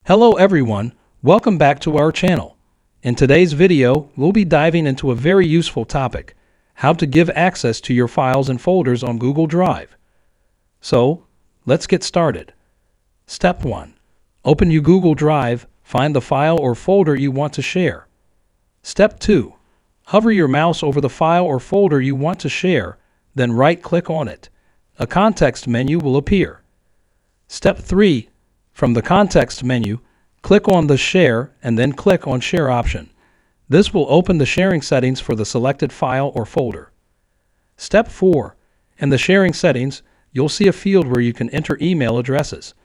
Hello everyone, welcome back to our channel. In today's video, we'll be diving into a very useful topic, how to give access to your files and folders on Google Drive. So, let's get started. Step 1. Open your Google Drive, find the file or folder you want to share. Step 2. Hover your mouse over the file or folder you want to share, then right-click on it. A context menu will appear. Step 3. From the context menu, click on the Share and then click on Share option. This will open the sharing settings for the selected file or folder. Step 4. In the sharing settings, you'll see a field where you can enter email addresses.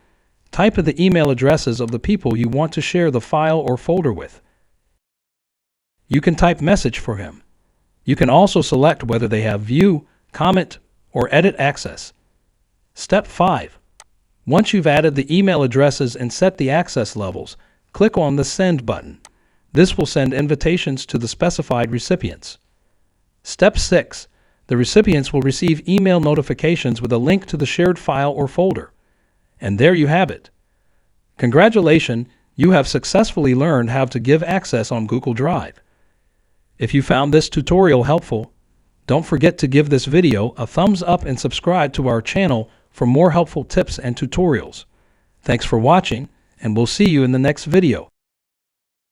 Type in the email addresses of the people you want to share the file or folder with. You can type message for him. You can also select whether they have view, comment, or edit access. Step 5. Once you've added the email addresses and set the access levels, click on the Send button. This will send invitations to the specified recipients. Step 6. The recipients will receive email notifications with a link to the shared file or folder. And there you have it. Congratulations, you have successfully learned how to give access on Google Drive. If you found this tutorial helpful, don't forget to give this video a thumbs up and subscribe to our channel for more helpful tips and tutorials. Thanks for watching, and we'll see you in the next video.